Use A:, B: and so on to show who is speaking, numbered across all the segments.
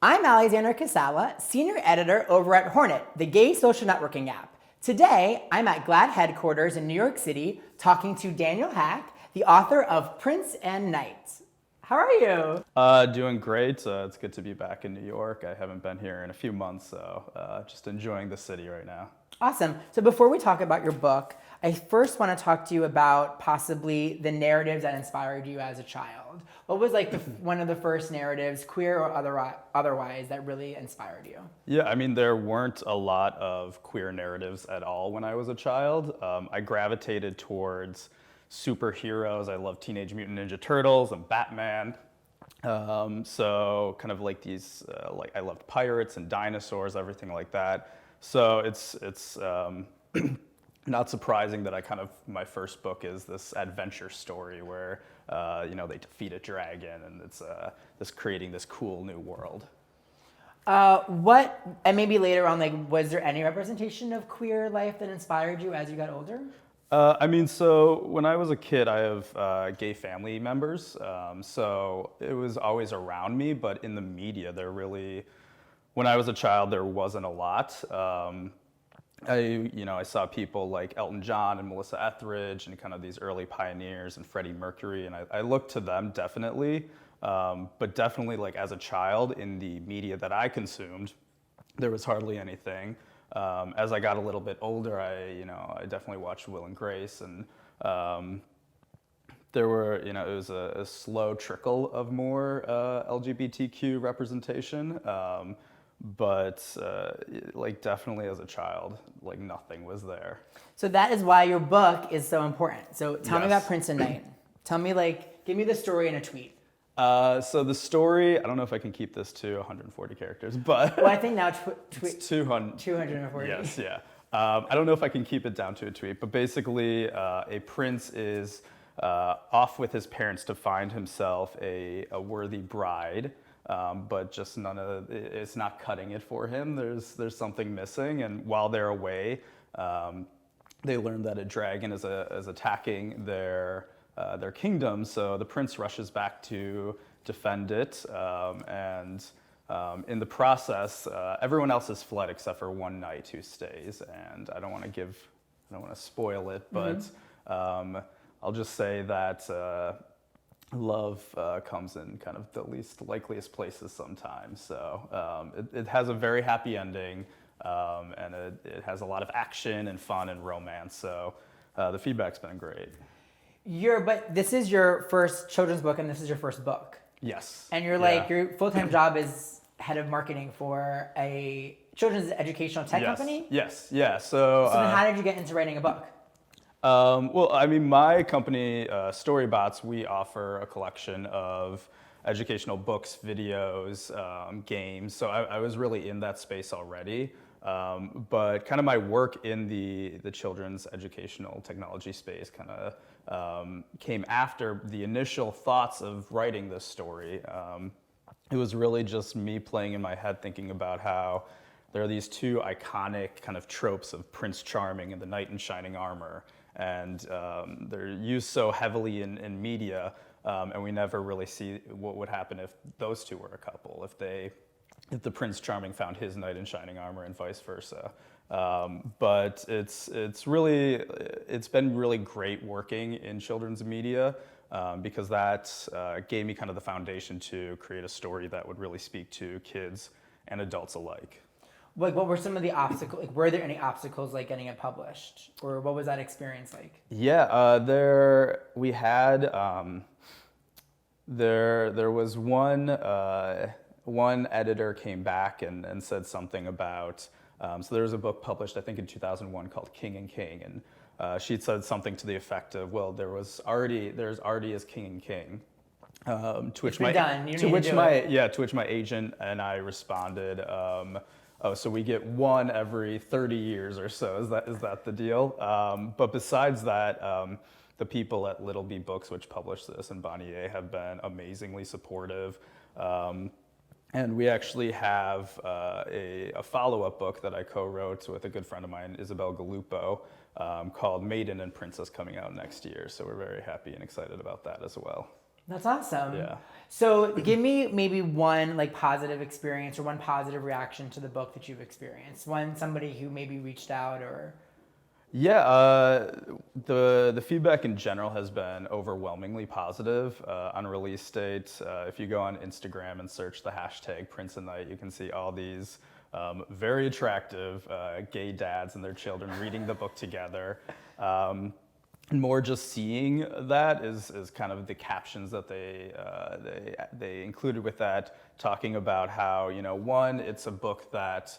A: I'm Alexander Kacala, Senior Editor over at Hornet, the gay social networking app. Today, I'm at GLAAD headquarters in New York City talking to Daniel Haack, the author of Prince and Knight. How are you?
B: Doing great. It's good to be back in New York. I haven't been here in a few months, so just enjoying the city right now.
A: Awesome. So before we talk about your book, I first want to talk to you about possibly the narratives that inspired you as a child. What was like one of the first narratives, queer or otherwise, that really inspired you?
B: Yeah, I mean, there weren't a lot of queer narratives at all when I was a child. I gravitated towards superheroes. I loved Teenage Mutant Ninja Turtles and Batman. So kind of like these, like I loved pirates and dinosaurs, everything like that. So it's not surprising that my first book is this adventure story where they defeat a dragon and it's this creating this cool new world.
A: And maybe later on, like, was there any representation of queer life that inspired you as you got older?
B: So when I was a kid, I have gay family members, so it was always around me, but in the media, when I was a child, there wasn't a lot. I saw people like Elton John and Melissa Etheridge and kind of these early pioneers and Freddie Mercury, and I looked to them definitely, but definitely like as a child in the media that I consumed, there was hardly anything. As I got a little bit older, I definitely watched Will and Grace, and there were, it was a slow trickle of more LGBTQ representation, but like definitely as a child, like nothing was there.
A: So that is why your book is so important. So tell me
B: Yes.
A: about Prince and Knight. Tell me, give me the story in a tweet.
B: So the story, I don't know if I can keep this to 140 characters, but
A: Well, I think now
B: it's 200.
A: 240.
B: Yes, yeah. I don't know if I can keep it down to a tweet, but basically a prince is off with his parents to find himself a worthy bride, but just it's not cutting it for him. There's something missing, and while they're away, they learn that a dragon is attacking their kingdom. So the prince rushes back to defend it, and in the process, everyone else has fled except for one knight who stays. And I don't want to spoil it, but I'll just say that love comes in kind of the least likeliest places sometimes. So it has a very happy ending, and it has a lot of action and fun and romance. So the feedback's been great.
A: But this is your first children's book, and this is your first book.
B: Yes.
A: And your full-time job is head of marketing for a children's educational tech company?
B: Yes, yeah. So
A: then how did you get into writing a book?
B: Well, I mean, my company, Storybots, we offer a collection of educational books, videos, games. So I was really in that space already. But kind of my work in the children's educational technology space kind of came after the initial thoughts of writing this story. It was really just me playing in my head thinking about how there are these two iconic kind of tropes of Prince Charming and the knight in shining armor. And they're used so heavily in media, and we never really see what would happen if those two were a couple, if the Prince Charming found his knight in shining armor and vice versa. But it's been really great working in children's media, because that gave me kind of the foundation to create a story that would really speak to kids and adults alike.
A: Like, what were some of the obstacles? Like, were there any obstacles like getting it published, or what was that experience like?
B: Yeah, we had there was one editor came back and said something about so there was a book published I think in 2001 called King and King, and she said something to the effect of, well, there's already as King and King. To which my agent and I responded, oh, so we get one every 30 years or so. Is that the deal? But besides that, the people at Little Bee Books, which published this, and Bonnier have been amazingly supportive. And we actually have a follow-up book that I co-wrote with a good friend of mine, Isabel Gallupo, called Maiden and Princess, coming out next year. So we're very happy and excited about that as well.
A: That's awesome.
B: Yeah.
A: So give me maybe one like positive experience or one positive reaction to the book that you've experienced. One, somebody who maybe reached out or.
B: Yeah, the feedback in general has been overwhelmingly positive. On release date, if you go on Instagram and search the hashtag Prince and Knight, you can see all these very attractive gay dads and their children reading the book together. More just seeing that is kind of the captions that they included with that, talking about how, you know, one, it's a book that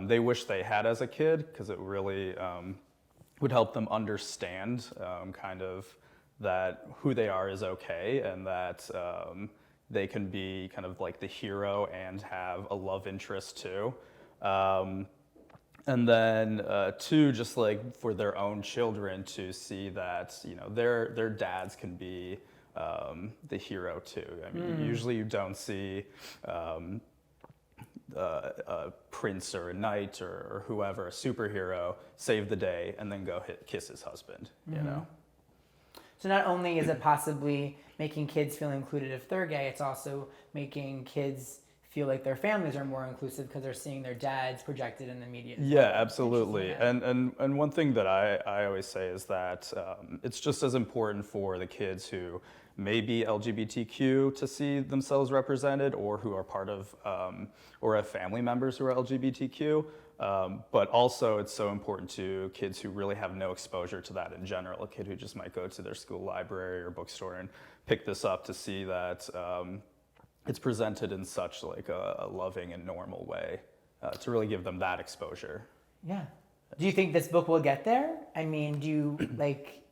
B: they wish they had as a kid because it really would help them understand kind of that who they are is okay, and that they can be kind of like the hero and have a love interest too. And then two, just like for their own children to see that, you know, their dads can be the hero too. I mean, usually you don't see a prince or a knight or whoever, a superhero, save the day and then go kiss his husband, you know?
A: So not only is it possibly making kids feel included if they're gay, it's also making kids feel like their families are more inclusive because they're seeing their dads projected in the media.
B: Yeah, absolutely. And one thing that I always say is that it's just as important for the kids who may be LGBTQ to see themselves represented, or who are part of or have family members who are LGBTQ. But also it's so important to kids who really have no exposure to that in general. A kid who just might go to their school library or bookstore and pick this up to see that it's presented in such like a loving and normal way, to really give them that exposure.
A: Yeah. Do you think this book will get there? I mean, do you like,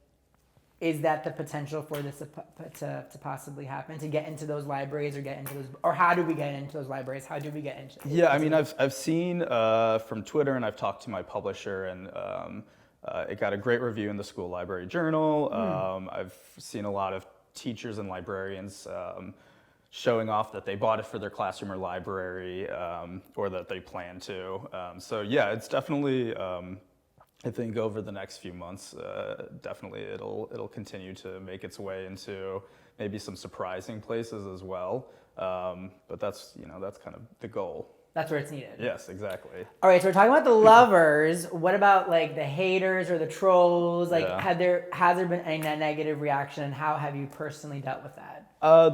A: is that the potential for this to possibly happen, to get into those libraries or get into those, or how do we get into those libraries? How do we get into
B: Yeah, I mean, I've seen from Twitter, and I've talked to my publisher, and it got a great review in the School Library Journal. I've seen a lot of teachers and librarians showing off that they bought it for their classroom or library, or that they plan to. So yeah, it's definitely, I think over the next few months, definitely it'll continue to make its way into maybe some surprising places as well. But that's kind of the goal.
A: That's where it's needed.
B: Yes, exactly.
A: All right, so we're talking about the lovers. What about like the haters or the trolls? Like,
B: Yeah.
A: has there been any negative reaction, and how have you personally dealt with that?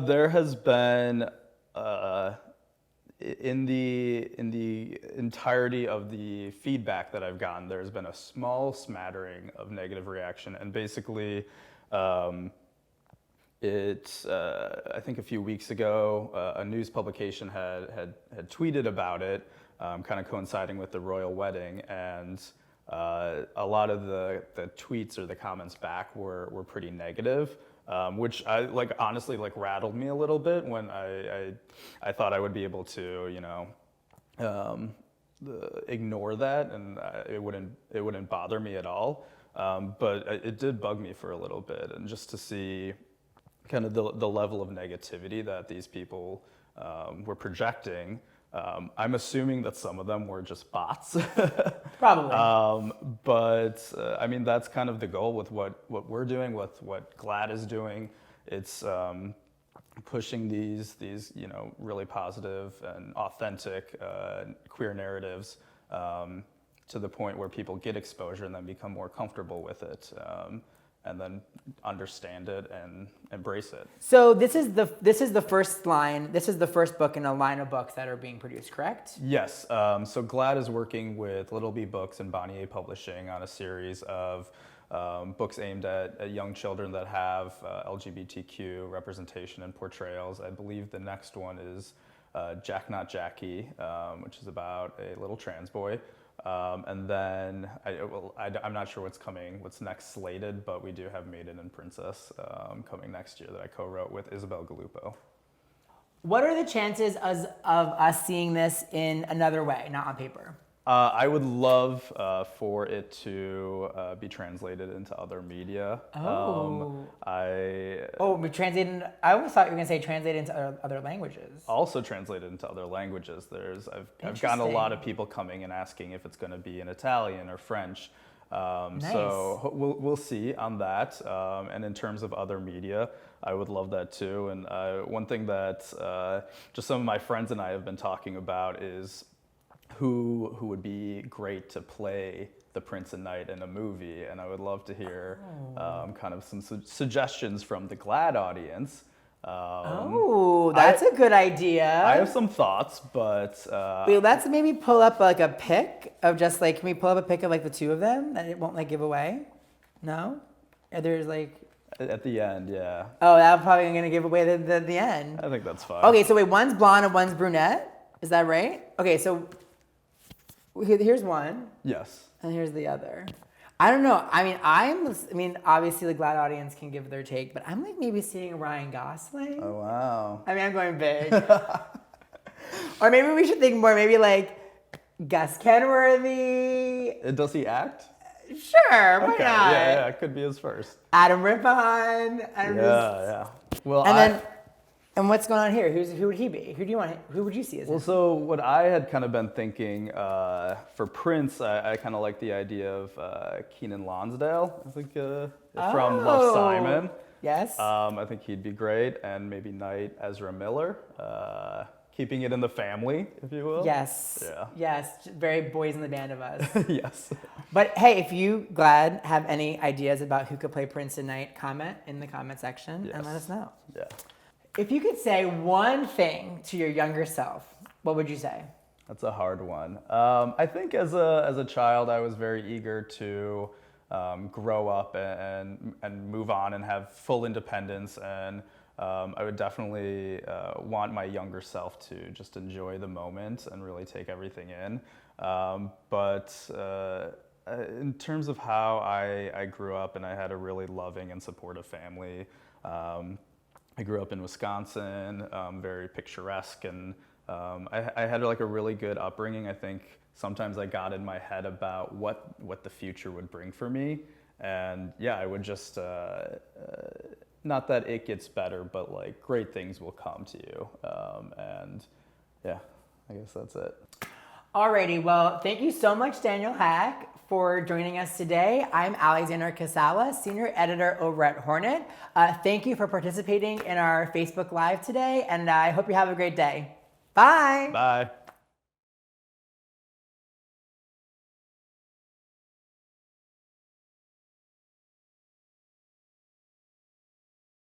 B: There has been, in the entirety of the feedback that I've gotten, there's been a small smattering of negative reaction, and basically, I think a few weeks ago, a news publication had tweeted about it, kind of coinciding with the royal wedding, and a lot of the tweets or the comments back were pretty negative. Which honestly rattled me a little bit when I thought I would be able to, you know, ignore that, and it wouldn't bother me at all. But it did bug me for a little bit, and just to see kind of the level of negativity that these people were projecting. I'm assuming that some of them were just bots.
A: Probably.
B: But I mean, that's kind of the goal with what we're doing, with what GLAAD is doing. It's pushing these you know, really positive and authentic queer narratives to the point where people get exposure and then become more comfortable with it. And then understand it and embrace it.
A: So this is the first line. This is the first book in a line of books that are being produced, correct?
B: Yes. So GLAAD is working with Little Bee Books and Bonnier Publishing on a series of books aimed at young children that have LGBTQ representation and portrayals. I believe the next one is Jack Not Jackie, which is about a little trans boy. And then I'm not sure what's next slated, but we do have Maiden and Princess coming next year that I co-wrote with Isabel Gallupo.
A: What are the chances of us seeing this in another way, not on paper?
B: I would love for it to be translated into other media.
A: Oh.
B: We
A: translated. I always thought you were going to say translated into other languages.
B: Also translated into other languages. I've gotten a lot of people coming and asking if it's going to be in Italian or French.
A: Nice.
B: So we'll see on that. And in terms of other media, I would love that too. And one thing that just some of my friends and I have been talking about is who would be great to play the Prince and Knight in a movie. And I would love to hear kind of some suggestions from the GLAAD audience.
A: That's a good idea.
B: I have some thoughts, but
A: wait, let's maybe pull up like a pic of just like, can we pull up a pic of like the two of them that it won't like give away? No? There's like...
B: At the end, yeah.
A: Oh, that's probably going to give away the end.
B: I think that's fine.
A: Okay, so wait, one's blonde and one's brunette? Is that right? Okay, so here's one.
B: Yes.
A: And here's the other. I don't know. I mean, obviously the GLAAD audience can give their take, but I'm like maybe seeing Ryan Gosling.
B: Oh, wow.
A: I mean, I'm going big. Or maybe we should think more, maybe like Gus Kenworthy.
B: Does he act?
A: Sure, why
B: Okay,
A: not?
B: yeah, it could be his first.
A: Adam Rippon.
B: Yeah. Well,
A: And what's going on here? Who would he be? Who would you see as him?
B: Well, so what I had kind of been thinking for Prince, I kind of like the idea of Keenan Lonsdale. I think from Love, Simon.
A: Yes.
B: I think he'd be great, and maybe Knight Ezra Miller, keeping it in the family, if you will.
A: Yes.
B: Yeah.
A: Yes. Very boys in the band of us.
B: Yes.
A: But hey, if you, GLAAD, have any ideas about who could play Prince and Knight, comment in the comment section and let us know.
B: Yeah.
A: If you could say one thing to your younger self, what would you say?
B: That's a hard one. I think as a child, I was very eager to grow up and move on and have full independence, and I would definitely want my younger self to just enjoy the moment and really take everything in. But in terms of how I grew up, and I had a really loving and supportive family. I grew up in Wisconsin, very picturesque, and I had like a really good upbringing. I think sometimes I got in my head about what the future would bring for me, and yeah, I would just not that it gets better, but like great things will come to you, and yeah, I guess that's it.
A: Alrighty, well, thank you so much, Daniel Haack, for joining us today. I'm Alexander Kacala, Senior Editor over at Hornet. Thank you for participating in our Facebook Live today, and I hope you have a great day. Bye.
B: Bye.